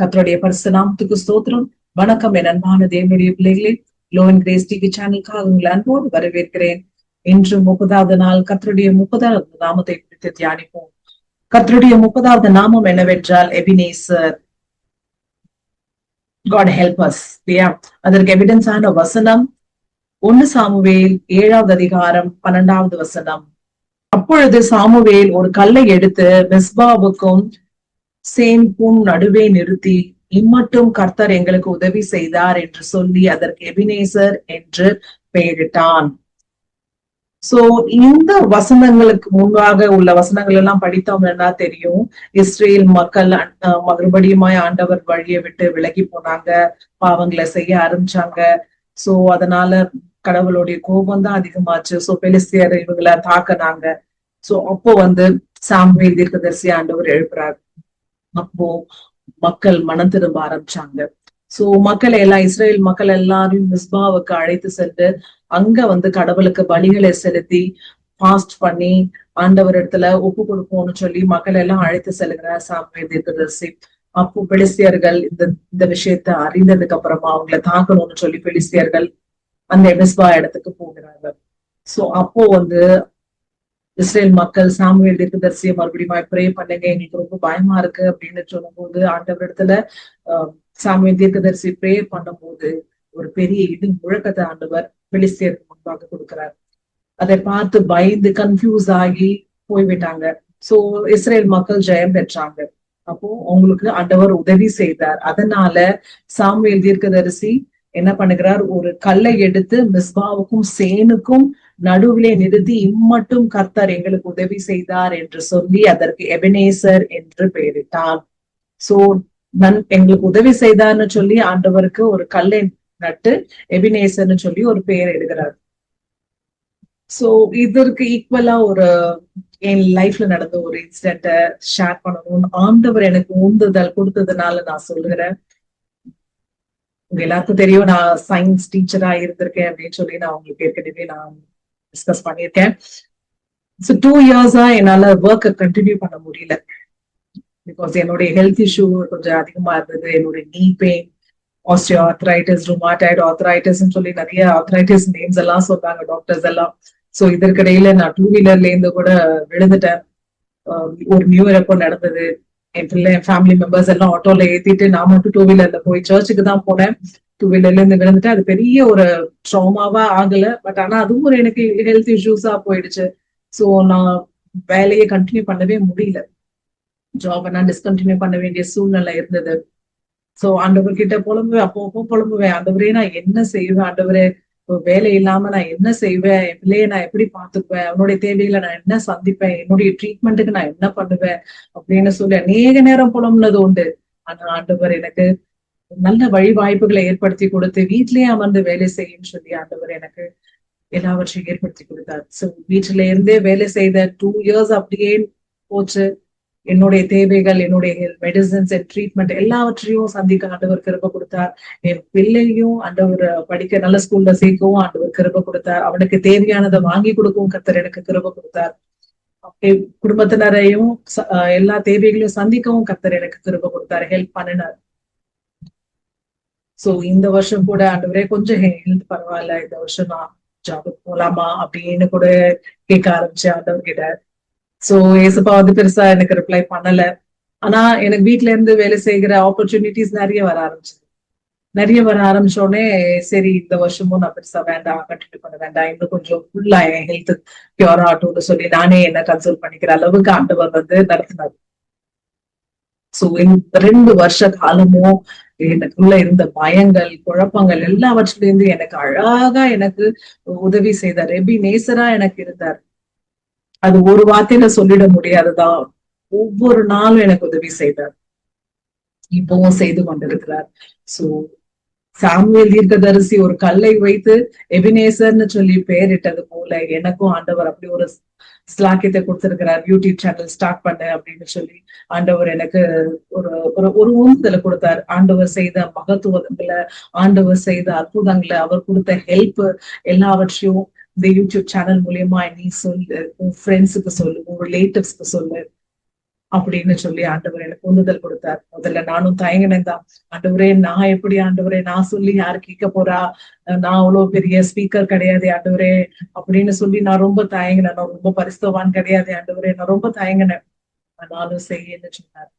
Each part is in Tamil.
கர்த்தருடைய பரிசுத்த நாமத்துக்கு ஸ்தோத்திரம். வணக்கம் என் அன்பான தேவனுடைய பிள்ளைகளே, லோ அண்ட் கிரேஸ் டிவி சேனலுக்காக உங்களை அன்போடு வரவேற்கிறேன். இன்று 30வது நாள் கர்த்தருடைய 30வது நாமத்தை குறித்து தியானிப்போம். கர்த்தருடைய 30வது நாமம் என்னவென்றால் எபினேசர். God help us. அதற்கு எவிடன்ஸான வசனம் 1 சாமுவேல் 7வது அதிகாரம் 12வது வசனம். அப்பொழுது சாமுவேல் ஒரு கல்லை எடுத்து மிஸ்பாவுக்கும் சேனுக்கும் நடுவே நிறுத்தி, இம்மட்டும் கர்த்தர் எங்களுக்கு உதவி செய்தார் என்று சொல்லி அதற்கு எபினேசர் என்று பெயரிட்டான். சோ இந்த வசனங்களுக்கு முன்பாக உள்ள வசனங்கள் எல்லாம் படித்தோம்னா தெரியும், இஸ்ரேல் மக்கள் மறுபடியுமாய் ஆண்டவர் வழியை விட்டு விலகி போனாங்க, பாவங்களை செய்ய ஆரம்பிச்சாங்க. சோ அதனால கடவுளுடைய கோபம் தான் அதிகமாச்சு. சோ பெலிஸ்தியர் இவங்களை தாக்குனாங்க. சோ அப்போ சாமுவேல் தீர்க்கதரிசி ஆண்டவர் எழுப்புறாரு. அப்போ மக்கள் மனம் திரும்ப ஆரம்பிச்சாங்க. சோ மக்கள் எல்லாம், இஸ்ரேல் மக்கள் எல்லாரையும் மிஸ்பாவுக்கு அழைத்து சென்று அங்க கடவுளுக்கு பலிகளை செலுத்தி ஃபாஸ்ட் பண்ணி ஆண்டவர் இடத்துல ஒப்பு கொடுப்போம்னு சொல்லி மக்கள் எல்லாம் அழைத்து செல்கிறார் சாமுவேல் தீர்க்கதரிசி. அப்போ பெலிஸ்தியர்கள் இந்த விஷயத்த அறிந்ததுக்கு அப்புறமா அவங்களை தாக்கணும்னு சொல்லி பெலிஸ்தியர்கள் அந்த மிஸ்பா இடத்துக்கு போகிறாங்க. சோ அப்போ இஸ்ரேல் மக்கள் சாமுவேல் தீர்க்கதரிசியை மறுபடியும் ப்ரே பண்ணுங்க, எங்களுக்கு ரொம்ப பயமா இருக்கு அப்படின்னு சொல்லும் போது ஆண்டவர் இடத்துல சாமுவேல் தீர்க்கதரிசி ப்ரே பண்ணும் போது ஒரு பெரிய இடி முழக்கத்தை ஆண்டவர் பெலிஸ்தியருக்கு முன்பாக கொடுக்கிறார். அதை பார்த்து பயந்து கன்ஃபியூஸ் ஆகி போய்விட்டாங்க. சோ இஸ்ரேல் மக்கள் ஜெயம் பெற்றாங்க. அப்போ அவங்களுக்கு ஆண்டவர் உதவி செய்தார். அதனால சாமுவேல் தீர்க்கதரிசி என்ன பண்ணுகிறார், ஒரு கல்லை எடுத்து மிஸ்பாவுக்கும் சேனுக்கும் நடுவிலே நிறுத்தி, இம்மட்டும் கர்த்தர் எங்களுக்கு உதவி செய்தார் என்று சொல்லி அதற்கு எபினேசர் என்று பெயரிட்டான். சோ எங்களுக்கு உதவி செய்தார்னு சொல்லி ஆண்டவருக்கு ஒரு கல்லை நட்டு எபினேசர்னு சொல்லி ஒரு பெயர் எடுக்கிறார். சோ இதற்கு ஈக்குவலா ஒரு என் லைஃப்ல நடந்த ஒரு இன்சிடென்ட ஷேர் பண்ணணும்னு ஆண்டவர் எனக்கு உந்துதல் கொடுத்ததுனால நான் சொல்லுகிறேன். உங்க எல்லாருக்கும் தெரியும், நான் சயின்ஸ் டீச்சரா இருந்திருக்கேன் அப்படின்னு சொல்லி நான் உங்களுக்கு ஏற்கனவே நான் டிஸ்கஸ் பண்ணியிருக்கேன். ஸோ 2 இயர்ஸா என்னால ஒர்க்கை கண்டினியூ பண்ண முடியல. பிகாஸ் என்னுடைய ஹெல்த் இஷ்யூ கொஞ்சம் அதிகமா இருந்தது. என்னுடைய நீ pain, osteo arthritis, rheumatoid arthritis சொல்லி நிறைய ஆர்த்ரைட்டிஸ் நேம்ஸ் எல்லாம் சொன்னாங்க டாக்டர்ஸ் எல்லாம். ஸோ இதற்கிடையில நான் 2 வீலர்ல இருந்து கூட விழுந்துட்டேன். ஒரு நியூ இயர் அப்போ நடந்தது. என் ஃபேமிலி மெம்பர்ஸ் எல்லாம் ஆட்டோல ஏத்திட்டு நான் மட்டும் 2 வீலர்ல போய் சர்ச்சுக்கு தான் போனேன். 2 வீலர்ல இருந்து விழுந்துட்டு அது பெரிய ஒரு ட்ராமாவா ஆகல. பட் ஆனா அதுவும் ஒரு எனக்கு ஹெல்த் இஷ்யூஸா போயிடுச்சு. சோ நான் வேலையை கண்டினியூ பண்ணவே முடியல. ஜாப் நான் டிஸ்கண்டினியூ பண்ண வேண்டிய சூழ்நிலை இருந்தது. சோ ஆண்டவர்கிட்ட புலம்புவேன், அப்போ புலம்புவேன், ஆண்டவரே நான் என்ன செய்வேன், ஆண்டவரே வேலை இல்லாம நான் என்ன செய்வேன், என் பிள்ளைய நான் எப்படி பாத்துக்குவேன், அவனுடைய தேவைகளை நான் என்ன சந்திப்பேன், என்னுடைய ட்ரீட்மெண்ட்டுக்கு நான் என்ன பண்ணுவேன் அப்படின்னு சொல்லி அநேக நேரம் புலம்புனது உண்டு. ஆனா ஆண்டவர் எனக்கு நல்ல வழி வாய்ப்புகளை ஏற்படுத்தி கொடுத்து வீட்லயே அமர்ந்து வேலை செய்யும் சொல்லி ஆண்டவர் எனக்கு எல்லாவற்றையும் ஏற்படுத்தி கொடுத்தார். சோ வீட்டுல இருந்தே வேலை செய்த 2 இயர்ஸ் அப்படியே போச்சு. என்னுடைய தேவைகள், என்னுடைய மெடிசன்ஸ் அண்ட் ட்ரீட்மெண்ட் எல்லாவற்றையும் சந்திக்க ஆண்டவர் கிருபை கொடுத்தார். என் பிள்ளையும் ஆண்டவர் படிக்க நல்ல ஸ்கூல்ல சேர்க்கவும் ஆண்டவர் கிருபை கொடுத்தார். அவனுக்கு தேவையானதை வாங்கி கொடுக்கவும் கர்த்தர் எனக்கு கிருபை கொடுத்தார். குடும்பத்தினரையும் எல்லா தேவைகளையும் சந்திக்கவும் கர்த்தர் எனக்கு கிருபை கொடுத்தார், ஹெல்ப் பண்ணினார். சோ இந்த வருஷம் கூட ஆண்டவரே கொஞ்சம் ஹெல்த் பரவாயில்ல, இந்த வருஷம் நான் ஜாபுக்கு போலாமா அப்படின்னு கூட கேட்க ஆரம்பிச்சேன் ஆண்டவர்கிட்ட. சோ ஏசப்பா பெருசா எனக்கு ரிப்ளை பண்ணல. ஆனா எனக்கு வீட்டுல இருந்து வேலை செய்கிற ஆப்பர்ச்சுனிட்டிஸ் நிறைய வர ஆரம்பிச்சோடனே சரி இந்த வருஷமும் நான் பெருசா வேண்டாம், கண்டினியூ பண்ண வேண்டாம், இன்னும் கொஞ்சம் ஃபுல்லா என் ஹெல்த் கியூர் ஆகட்டும்னு சொல்லி நானே என்ன கன்சல்ட் பண்ணிக்கிற அளவுக்கு ஆண்டவர் நடத்தினார். சோ இந்த 2 வருஷ காலமும் எனக்குள்ள இருந்த பயங்கள், குழப்பங்கள் எல்லாவற்றிலிருந்து எனக்கு அழகா எனக்கு உதவி செய்தார். எபினேசரா எனக்கு இருந்தார். அது ஒரு வார்த்தையில சொல்லிட முடியாதுதான். ஒவ்வொரு நாளும் எனக்கு உதவி செய்தார், இப்பவும் செய்து கொண்டிருக்கிறார். சோ சாமுவேல் தீர்க்கதரிசி ஒரு கல்லை வைத்து எபினேசர்னு சொல்லி பெயரிட்டது போல எனக்கும் ஆண்டவர் அப்படி ஒரு ஸ்லாக்கியத்தை கொடுத்திருக்கிறார். யூடியூப் சேனல் ஸ்டார்ட் பண்ண அப்படின்னு சொல்லி ஆண்டவர் எனக்கு ஒரு ஒரு ஊந்துதலை கொடுத்தார். ஆண்டவர் செய்த மகத்துவங்களை, ஆண்டவர் செய்த அற்புதங்களை, அவர் கொடுத்த ஹெல்ப் எல்லாவற்றையும் இந்த யூடியூப் சேனல் மூலியமா நீ சொல்லு, உன் ஃப்ரெண்ட்ஸுக்கு சொல்லு, உன் ரிலேட்டிவ்ஸ்க்கு சொல்லு. அப்படின்னு சொல்லி ஆண்டவர் எனக்கு உந்துதல் கொடுத்தார். முதல்ல நானும் தயங்கினேன் தான். ஆண்டவரே நான் எப்படி ஆண்டவரே நான் சொல்லி யாரு கேட்க போறா, நான் அவ்வளவு பெரிய ஸ்பீக்கர் கிடையாது ஆண்டவரே அப்படின்னு சொல்லி நான் ரொம்ப தயங்கினேன். நான் ரொம்ப பரிசுத்தவான் கிடையாது ஆண்டவரே, நான் ரொம்ப தயங்கினேன். ஆனாலும் செய்யன்னு சொன்னார்.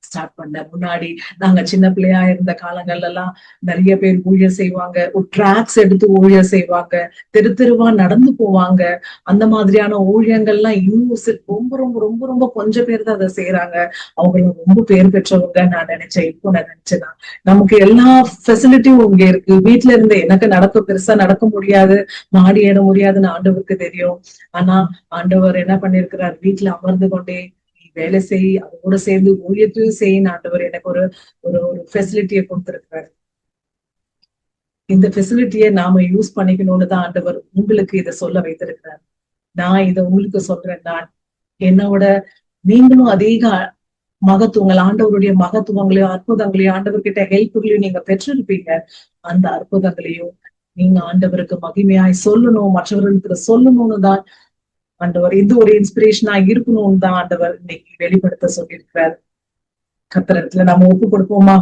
ஸ்டார்ட் பண்ண முன்னாடி நாங்க சின்ன பிள்ளையா இருந்த காலங்கள்ல எல்லாம் நிறைய பேர் ஊழியர் செய்வாங்க, ஒரு டிராக்ஸ் எடுத்து ஊழியர் செய்வாங்க, தெரு தெருவா நடந்து போவாங்க. அந்த மாதிரியான ஊழியங்கள்லாம் இன்னும் ரொம்ப ரொம்ப ரொம்ப ரொம்ப கொஞ்சம் பேர் தான் அதை செய்யறாங்க. அவங்க ரொம்ப பேர் பெற்றவங்க நான் நினைச்சேன். இப்போ நான் நினைச்சேன் நமக்கு எல்லா ஃபெசிலிட்டியும் இங்க இருக்கு. வீட்டுல இருந்து எனக்கு பெருசா நடக்க முடியாது, மாடி ஏற முடியாதுன்னு ஆண்டவருக்கு தெரியும். ஆனா ஆண்டவர் என்ன பண்ணிருக்கிறார், வீட்டுல அமர்ந்து கொண்டே வேலை செய், அதோட சேர்ந்து ஊழியத்தையும் செய்ய ஆண்டவர் எனக்கு ஒரு ஒரு ஒரு ஃபெசிலிட்டியை கொடுத்திருக்கிறாரு. இந்த ஃபெசிலிட்டியை நாம யூஸ் பண்ணிக்கணும்னு தான் ஆண்டவர் உங்களுக்கு இதை சொல்ல வைத்திருக்கிறார். நான் இதை உங்களுக்கு சொல்றேன். நான் என்னோட நீங்களும் அதிக மகத்துவங்கள், ஆண்டவருடைய மகத்துவங்களையும் அற்புதங்களையும் ஆண்டவர்கிட்ட ஹெல்ப்புகளையும் நீங்க பெற்றிருப்பீங்க. அந்த அற்புதங்களையும் நீங்க ஆண்டவருக்கு மகிமையாய் சொல்லணும், மற்றவர்களுக்கு சொல்லணும்னு தான் ஆண்டவர் இது ஒரு இன்ஸ்பிரேஷனா இருக்கணும்னு தான் ஆண்டவர் இன்னைக்கு வெளிப்படுத்த சொல்லியிருக்கிறார். கர்த்தரிடத்துல நம்ம ஒப்பு கொடுப்போமா?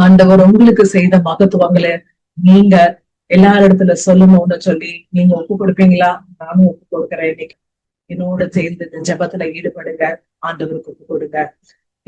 ஆண்டவர் உங்களுக்கு செய்த மகத்துவங்களை நீங்க எல்லாரிடத்துல சொல்லணும்னு சொல்லி நீங்க ஒப்பு கொடுப்பீங்களா? நானும் ஒப்பு கொடுக்குறேன். இன்னைக்கு என்னோட சேர்ந்து இந்த ஜெபத்துல ஈடுபடுங்க, ஆண்டவருக்கு ஒப்பு கொடுங்க.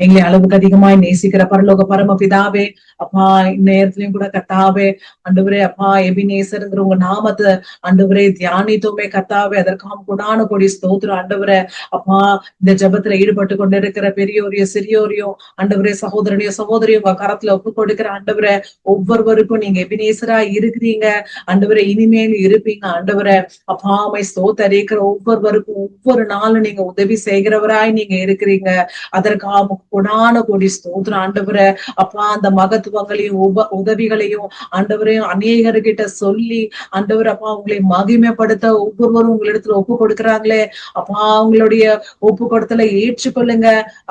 எங்களை அளவுக்கு அதிகமாய் நேசிக்கிற பரலோக பரம பிதாவே, அப்பா இந்நேரத்திலயும் கூட கத்தாவே ஆண்டவரே, அப்பா எபினேசருங்கிற உங்க நாமத்தை ஆண்டவரே தியானித்தோமே கத்தாவே, அதற்காக கொடான கொடி ஸ்தோத்திரம் ஆண்டவரே. அப்பா இந்த ஜெபத்துல ஈடுபட்டு கொண்டிருக்கிற பெரியோரையும் சிறியோரையும் ஆண்டவரே, சகோதரனையும் சகோதரியும் உங்க கரத்துல ஒப்பு கொடுக்கிற ஆண்டவரே, ஒவ்வொருவருக்கும் நீங்க எபினேசரா இருக்கிறீங்க ஆண்டவரே, இனிமேல் இருப்பீங்க ஆண்டவரே. அப்பாமை ஸ்தோத்தரிக்கிற ஒவ்வொருவருக்கும் ஒவ்வொரு நாளும் நீங்க உதவி செய்கிறவராய் நீங்க இருக்கிறீங்க. அதற்காக கொடான கொடி ஸ்தோத்திரம் ஆண்டவரே. அப்பா அந்த மகத்துவங்களையும் உதவிகளையும் ஆண்டவரையும் அநேகர்கிட்ட சொல்லி ஆண்டவர் அப்பா உங்களை மகிமைப்படுத்த ஒவ்வொருவரும் உங்களிடத்துல ஒப்பு கொடுக்குறாங்களே, அப்பா அவங்களுடைய ஒப்பு கொடுத்தல ஏற்றுக்கொள்ளுங்க,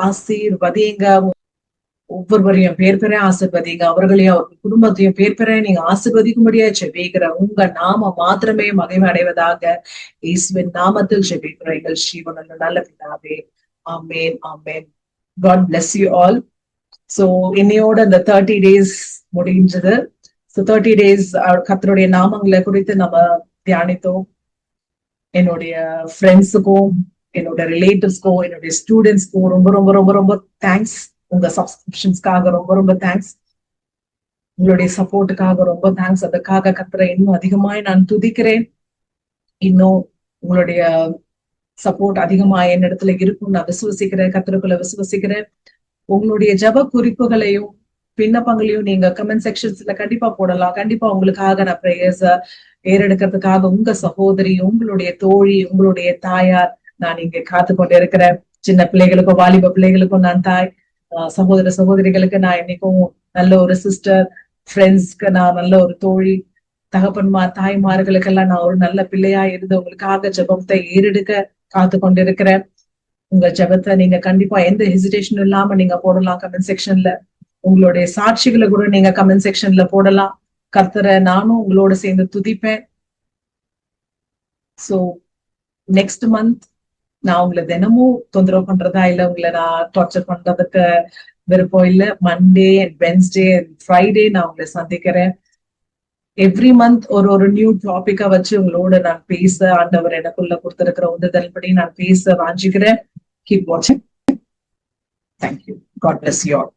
ஆசீர்வதிங்க. ஒவ்வொருவரையும் பேர் பெற ஆசிர்வதிங்க, அவர்களையும் அவர்கள் குடும்பத்தையும் பேர் பெற நீங்க ஆசிர்வதிக்கும்படியா ஜெபிக்கிற உங்க நாம மாத்திரமே மகிமை அடைவதாக இயேசுவின் நாமத்தில் ஜெபிக்கிற எங்கள் ஜீவனுள்ள நல்ல பிதாவே. ஆமென், ஆமென். God bless you all. So இன்னையோட இந்த 30 days முடிஞ்சது. So 30 days கர்த்தருடைய நாமங்களை குறித்து நம்ம தியானித்தோம். என்னுடைய ஃப்ரெண்ட்ஸுக்கும், என்னோட ரிலேட்டிவ்ஸ்க்கும், என்னுடைய ஸ்டூடெண்ட்ஸ்க்கும் ரொம்ப ரொம்ப ரொம்ப ரொம்ப தேங்க்ஸ். உங்க சப்ஸ்கிரிப்ஷன்ஸ்க்காக ரொம்ப ரொம்ப தேங்க்ஸ். உங்களுடைய சப்போர்ட்டுக்காக ரொம்ப தேங்க்ஸ். அதுக்காக கர்த்தரை இன்னும் அதிகமாய் நான் துதிக்கிறேன். இன்னும் உங்களுடைய சப்போர்ட் அதிகமா என்னிடத்துல இருக்கும் நான் விசுவசிக்கிறேன், கர்த்தருக்குள்ள விசுவசிக்கிறேன். உங்களுடைய ஜெப குறிப்புகளையும் விண்ணப்பங்களையும் நீங்க கமெண்ட் செக்ஷன்ஸ்ல கண்டிப்பா போடலாம். கண்டிப்பா உங்களுக்காக நான் பிரேயர்ஸ் ஏறெடுக்கிறதுக்காக உங்க சகோதரி, உங்களுடைய தோழி, உங்களுடைய தாயார் நான் இங்க காத்து கொண்டு இருக்கிறேன். சின்ன பிள்ளைகளுக்கும் வாலிப பிள்ளைகளுக்கும் நான் தாய், சகோதர சகோதரிகளுக்கு நான் என்னைக்கும் நல்ல ஒரு சிஸ்டர், ஃப்ரெண்ட்ஸ்க்கு நான் நல்ல ஒரு தோழி, தகப்பன்மார் தாய்மார்களுக்கெல்லாம் நான் ஒரு நல்ல பிள்ளையா இருந்து உங்களுக்காக ஜெபத்தை ஏறெடுக்க காத்து கொண்டிருக்கிறேன். உங்க ஜெபத்தை நீங்க கண்டிப்பா எந்த ஹெசிடேஷனும் இல்லாம நீங்க போடலாம் கமெண்ட் செக்ஷன்ல. உங்களுடைய சாட்சிகளை கூட நீங்க கமெண்ட் செக்ஷன்ல போடலாம். கர்த்தரை நானும் உங்களோட சேர்ந்து துதிப்பேன். சோ நெக்ஸ்ட் மந்த் நான் உங்களை தினமும் தொந்தரவு பண்றதா இல்ல, உங்களை நான் டார்ச்சர் பண்றதுக்கு விருப்பம் இல்ல. Monday and Wednesday and Friday நான் உங்களை சந்திக்கிறேன். எவ்ரி மந்த் ஒரு நியூ டாபிக்கா வச்சு உங்களோட நான் பேச ஆண்டவர் எனக்குள்ள கொடுத்திருக்கிற உந்துதல் படி நான் பேச வாஞ்சிக்கிறேன். கீப் வாட்சிங். Thank you. God bless you all.